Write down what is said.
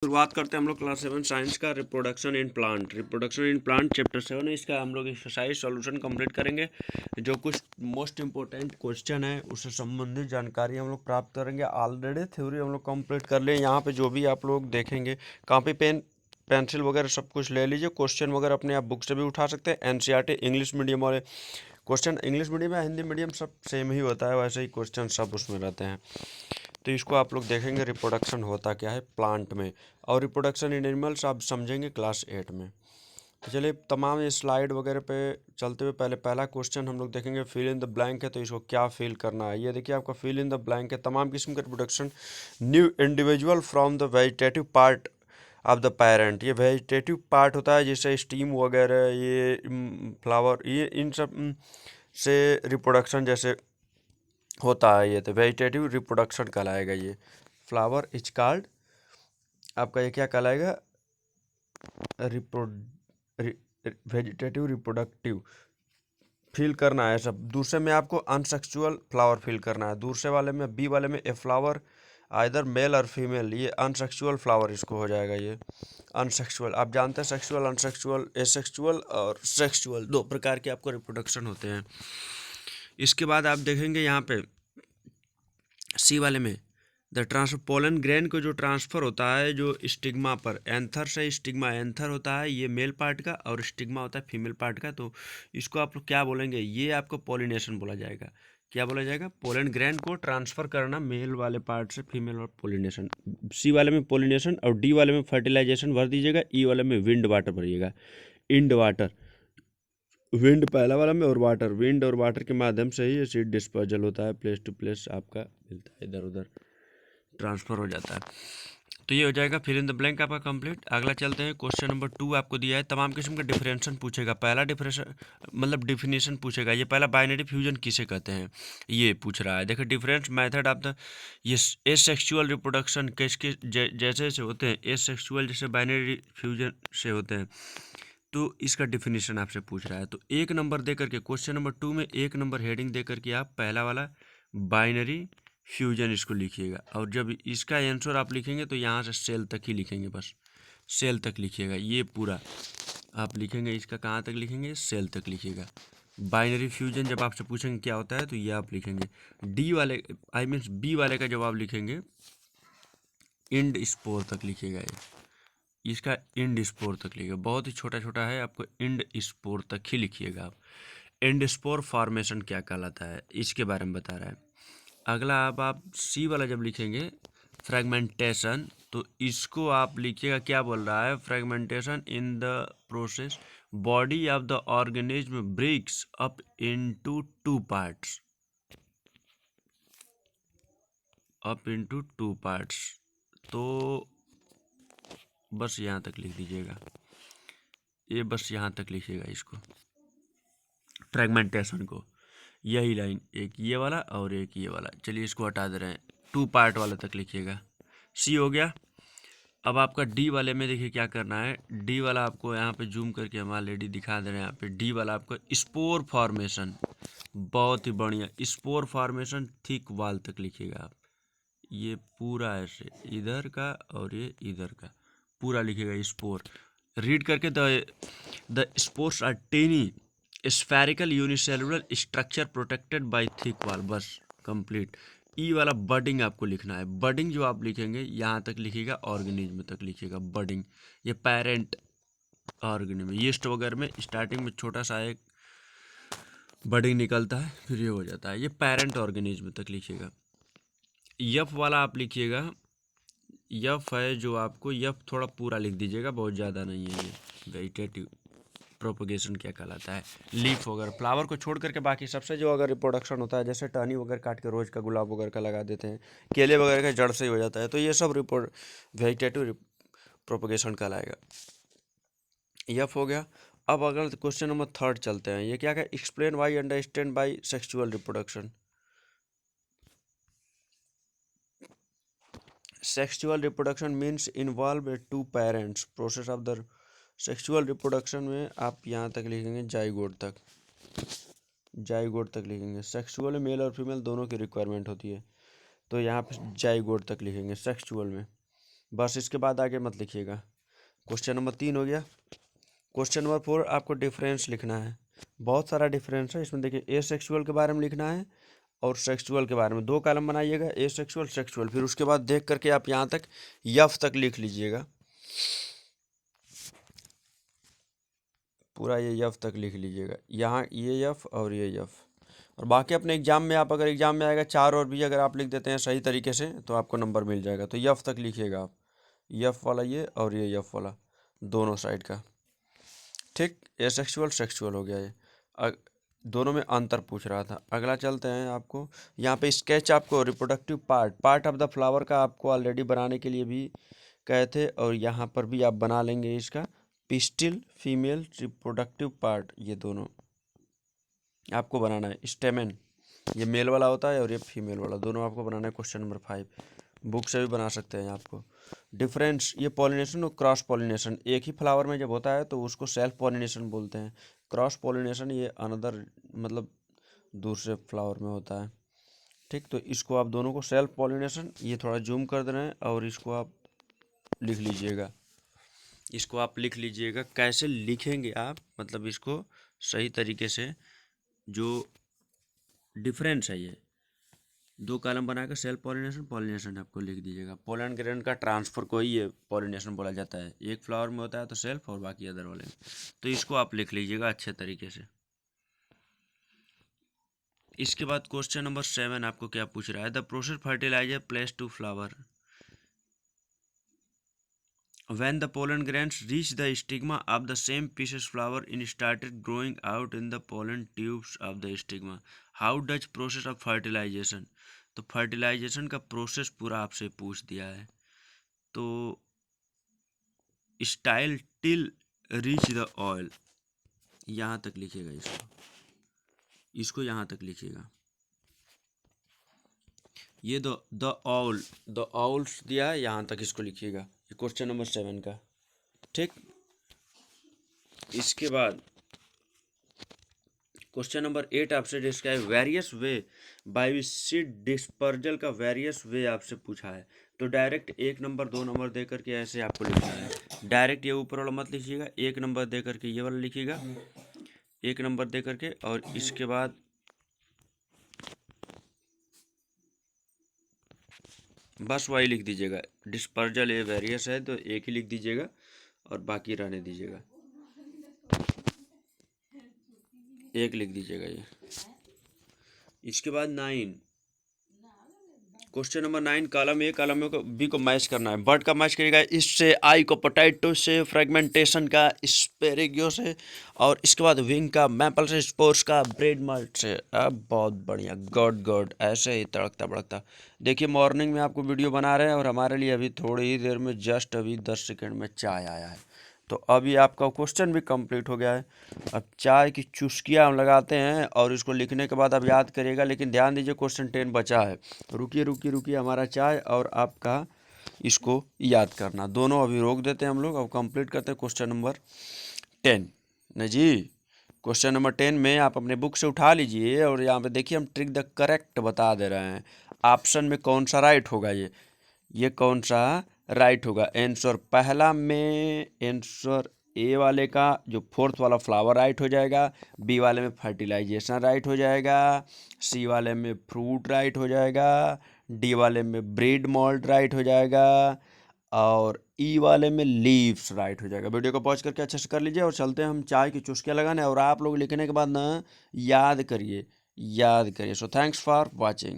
शुरुआत करते हैं हम लोग क्लास 7 साइंस का रिप्रोडक्शन इन प्लांट चैप्टर 7 है। इसका हम लोग एक्सरसाइज सॉल्यूशन कंप्लीट करेंगे। जो कुछ मोस्ट इंपॉर्टेंट क्वेश्चन है उससे संबंधित जानकारी हम लोग प्राप्त करेंगे। ऑलरेडी थ्योरी हम लोग कंप्लीट कर लिए। यहाँ पे जो भी आप लोग देखेंगे कॉपी पेन पेंसिल वगैरह सब कुछ ले लीजिए। क्वेश्चन वगैरह अपने आप बुक से भी उठा सकते हैं। एनसीईआरटी इंग्लिश मीडियम वाले क्वेश्चन इंग्लिश मीडियम या हिंदी मीडियम सब सेम ही होता है, वैसे ही क्वेश्चन सब उसमें रहते हैं। तो इसको आप लोग देखेंगे रिप्रोडक्शन होता क्या है प्लांट में, और रिप्रोडक्शन इन एनिमल्स आप समझेंगे क्लास 8 में। तो चलिए तमाम ये स्लाइड वगैरह पे चलते हुए पहले पहला क्वेश्चन हम लोग देखेंगे। फिल इन द ब्लैंक है, तो इसको क्या फिल करना है ये देखिए। आपका फिल इन द ब्लैंक है तमाम किस्म का reproduction new individual from the vegetative part of the parent. ये वेजिटेटिव पार्ट होता है जैसे स्टीम वगैरह, ये फ्लावर, ये इन सब से रिप्रोडक्शन जैसे होता है। ये तो वेजिटेटिव रिप्रोडक्शन कहलाएगा। ये फ्लावर इज कॉल्ड, आपका ये क्या कहलाएगा, रिप्रो वेजिटेटिव रिप्रोडक्टिव। फिल करना है सब। दूसरे में आपको अनसेक्सुअल फ्लावर फिल करना है। दूसरे वाले में बी वाले में ए फ्लावर आइदर मेल और फीमेल, ये अनसेक्सुअल फ्लावर इसको हो जाएगा। ये अनसेक्सुअल, आप जानते हैं सेक्सुअल, अनसेक्सुअल, एसेक्सुअल और सेक्सुअल दो प्रकार के आपको रिप्रोडक्शन होते हैं। इसके बाद आप देखेंगे यहाँ पे सी वाले में द ट्रांसफर पोलन ग्रेन को जो ट्रांसफ़र होता है जो स्टिग्मा पर, एंथर से स्टिग्मा, एंथर होता है ये मेल पार्ट का और स्टिग्मा होता है फीमेल पार्ट का। तो इसको आप लोग क्या बोलेंगे, ये आपको पोलिनेशन बोला जाएगा। क्या बोला जाएगा, पोलन ग्रेन को ट्रांसफ़र करना मेल वाले पार्ट से फीमेल और पोलिनेशन। सी वाले में पोलिनेशन और डी वाले में फर्टिलाइजेशन भर दीजिएगा। ई वाले में विंड वाटर भरिएगा। इंड वाटर, विंड पहला वाला में और वाटर, विंड और वाटर के माध्यम से ही ये सीड डिस्पर्जल होता है, प्लेस टू प्लेस आपका मिलता है, इधर उधर ट्रांसफ़र हो जाता है। तो ये हो जाएगा फिल इन द ब्लैंक आपका कंप्लीट। अगला चलते हैं क्वेश्चन नंबर 2 आपको दिया है। तमाम किस्म का डिफरेंशन पूछेगा। पहला डिफरेंशन मतलब डिफिनेशन पूछेगा। ये पहला बाइनरी फ्यूजन किसे कहते हैं ये पूछ रहा है। देखो डिफरेंस मेथड ऑफ द ये एसेक्सुअल रिप्रोडक्शन किसके जैसे से होते हैं, एसेक्सुअल जैसे बाइनरी फ्यूजन से होते हैं। तो इसका डिफिनेशन आपसे पूछ रहा है। तो 1 नंबर दे करके क्वेश्चन नंबर 2 में 1 नंबर हेडिंग दे करके आप पहला वाला बाइनरी फ्यूजन इसको लिखिएगा। और जब इसका आंसर आप लिखेंगे तो यहाँ से सेल तक ही लिखेंगे, बस सेल तक लिखिएगा। ये पूरा आप लिखेंगे, इसका कहाँ तक लिखेंगे, सेल तक लिखिएगा। बाइनरी फ्यूजन जब आपसे पूछेंगे क्या होता है तो ये आप लिखेंगे। डी वाले आई मीन्स बी वाले का जवाब लिखेंगे इंड स्पोर तक लिखिएगा। ये इसका इंड स्पोर तक लिखिएगा, बहुत ही छोटा छोटा है, आपको इंड स्पोर तक ही लिखिएगा आप। इंड स्पोर फॉर्मेशन क्या कहलाता है इसके बारे में बता रहा है। अगला आप सी वाला जब लिखेंगे फ्रेगमेंटेशन, तो इसको आप लिखिएगा क्या बोल रहा है, fragmentation in the process body of the organism breaks up into two parts, up into two parts. तो बस यहाँ तक लिख दीजिएगा, ये बस यहाँ तक लिखिएगा इसको फ्रेगमेंटेशन को, यही लाइन, एक ये वाला और एक ये वाला। चलिए इसको हटा दे रहे हैं, टू पार्ट वाला तक लिखिएगा। सी हो गया। अब आपका डी वाले में देखिए क्या करना है। डी वाला आपको यहाँ पे जूम करके हम ऑलरेडी दिखा दे रहे हैं। यहाँ पे डी वाला आपको स्पोर फॉर्मेशन, बहुत ही बढ़िया स्पोर फॉर्मेशन थिक वाल तक लिखिएगा आप। ये पूरा ऐसे इधर का और ये इधर का पूरा लिखिएगा स्पोर। रीड करके the spores are tiny spherical unicellular structure protected by thick wall, बस कंप्लीट। ई वाला बडिंग आपको लिखना है। बडिंग जो आप लिखेंगे यहाँ तक लिखिएगा, ऑर्गेनिज्म तक लिखिएगा बडिंग। ये पेरेंट ऑर्गेनिज्म, यीस्ट वगैरह में स्टार्टिंग में छोटा सा एक बडिंग निकलता है, फिर ये हो जाता है। ये पेरेंट ऑर्गेनिज्म तक लिखिएगा। यफ वाला आप लिखिएगा, यफ है जो आपको, यफ थोड़ा पूरा लिख दीजिएगा, बहुत ज़्यादा नहीं है। ये वेजिटेटिव प्रोपगेशन क्या कहलाता है, लीफ वगैरह फ्लावर को छोड़ करके बाकी सबसे जो अगर रिप्रोडक्शन होता है, जैसे टहनी वगैरह काट के रोज़ का गुलाब वगैरह का लगा देते हैं, केले वगैरह का जड़ से ही हो जाता है, तो ये सब वेजिटेटिव प्रोपगेशन कहलाएगा। यफ हो गया। अब अगर क्वेश्चन नंबर 3 चलते हैं। ये क्या है, explain why understand by sexual reproduction. Sexual reproduction means involve two parents process of the sexual reproduction में आप यहाँ तक लिखेंगे जाइगोट तक, जाइगोट तक लिखेंगे। सेक्सुअल में मेल और फीमेल दोनों की रिक्वायरमेंट होती है, तो यहाँ पे जाइगोट तक लिखेंगे सेक्सुअल में। बस इसके बाद आगे मत लिखिएगा। क्वेश्चन नंबर 3 हो गया। क्वेश्चन नंबर 4 आपको डिफरेंस लिखना है। बहुत सारा डिफरेंस है इसमें। देखिए ए सेक्सुअल के बारे में लिखना है और सेक्सुअल के बारे में। 2 कॉलम बनाइएगा, ए सेक्सुअल सेक्सुअल, फिर उसके बाद देख करके आप यहाँ तक यफ तक लिख लीजिएगा, पूरा ये यफ तक लिख लीजिएगा। यहाँ ये यफ और ये यफ, और बाकी अपने एग्जाम में आप, अगर एग्जाम में आएगा 4 और भी अगर आप लिख देते हैं सही तरीके से तो आपको नंबर मिल जाएगा। तो यफ तक लिखिएगा आप, यफ वाला ये और ये यफ वाला दोनों साइड का। ठीक, ए सेक्सुअल सेक्सुअल हो गया ये। दोनों में अंतर पूछ रहा था। अगला चलते हैं, आपको यहाँ पे स्केच आपको reproductive part of the flower का आपको ऑलरेडी बनाने के लिए भी कहे थे, और यहाँ पर भी आप बना लेंगे इसका। पिस्टिल, फीमेल रिप्रोडक्टिव पार्ट, ये दोनों आपको बनाना है। स्टेमेन ये मेल वाला होता है और ये फीमेल वाला, दोनों आपको बनाना है। क्वेश्चन नंबर 5 बुक से भी बना सकते हैं आपको। डिफरेंस, ये पॉलिनेशन और क्रॉस पॉलिनेशन, एक ही फ्लावर में जब होता है तो उसको सेल्फ पॉलिनेशन बोलते हैं। क्रॉस पॉलिनेशन ये अनदर मतलब दूसरे फ्लावर में होता है। ठीक, तो इसको आप दोनों को सेल्फ पॉलिनेशन, ये थोड़ा जूम कर देना है और इसको आप लिख लीजिएगा। इसको आप लिख लीजिएगा। कैसे लिखेंगे आप, मतलब इसको सही तरीके से, जो डिफरेंस है ये 2 कॉलम बनाकर सेल्फ पॉलिनेशन पॉलिनेशन आपको लिख दीजिएगा। पोलन ग्रेन का ट्रांसफर को ही ये पॉलिनेशन बोला जाता है। एक फ्लावर में होता है तो सेल्फ और बाकी अदर वाले में, तो इसको आप लिख लीजिएगा अच्छे तरीके से। इसके बाद क्वेश्चन नंबर 7 आपको क्या पूछ रहा है, the process fertiliser place to flower when the pollen grains reach the stigma of the same species flower and started growing out in the pollen tubes of the stigma. How does process of fertilization? तो fertilisation का process पूरा आपसे पूछ दिया है। तो style till reach the oil, यहाँ तक लिखिएगा इसको यहाँ तक लिखिएगा। ये द ऑल्स दिया है, यहाँ तक इसको लिखिएगा। ये क्वेश्चन नंबर 7 का। ठीक, इसके बाद क्वेश्चन नंबर 8 आपसे describe various way by seed dispersal का वेरियस वे आपसे पूछा है। तो डायरेक्ट 1 नंबर 2 नंबर दे करके ऐसे आपको लिखना है। डायरेक्ट ये ऊपर वाला मत लिखिएगा, 1 नंबर दे करके ये वाला लिखिएगा, 1 नंबर दे करके, और इसके बाद बस वही लिख दीजिएगा। डिस्पर्जल ये वेरियस है तो एक ही लिख दीजिएगा और बाकी रहने दीजिएगा, एक लिख दीजिएगा ये। इसके बाद 9 question number 9 column a column b को मैच करना है। बर्ड का मैच करिएगा इससे, आई को पोटैटो से, फ्रेगमेंटेशन का स्पेरेगियो से, और इसके बाद विंग का मैपल से, स्पोर्स का ब्रेड माल्ट से। अब बहुत बढ़िया, गॉड गॉड, ऐसे ही तड़कता भड़कता। देखिए मॉर्निंग में आपको वीडियो बना रहे हैं और हमारे लिए अभी थोड़ी ही देर में जस्ट अभी 10 सेकेंड में चाय आया है। तो अभी आपका क्वेश्चन भी कंप्लीट हो गया है। अब चाय की चुस्कियाँ हम लगाते हैं और इसको लिखने के बाद आप याद करिएगा, लेकिन ध्यान दीजिए क्वेश्चन 10 बचा है। रुकिए रुकिए रुकिए, हमारा चाय और आपका इसको याद करना दोनों अभी रोक देते हैं हम लोग। अब कंप्लीट करते हैं क्वेश्चन नंबर 10। नहीं जी, क्वेश्चन नंबर 10 में आप अपने बुक से उठा लीजिए और यहाँ पे देखिए हम ट्रिक द करेक्ट बता दे रहे हैं। ऑप्शन में कौन सा राइट होगा, ये कौन सा राइट होगा। आंसर पहला में, आंसर ए वाले का जो 4th वाला फ्लावर राइट हो जाएगा, बी वाले में फर्टिलाइजेशन राइट हो जाएगा, सी वाले में फ्रूट राइट हो जाएगा, डी वाले में ब्रेड मॉल्ट राइट हो जाएगा, और ई वाले में लीव्स राइट हो जाएगा। वीडियो को पॉज करके अच्छे से कर लीजिए और चलते हैं हम चाय की चुस्कियाँ लगाने। और आप लोग लिखने के बाद ना याद करिए। So thanks for watching.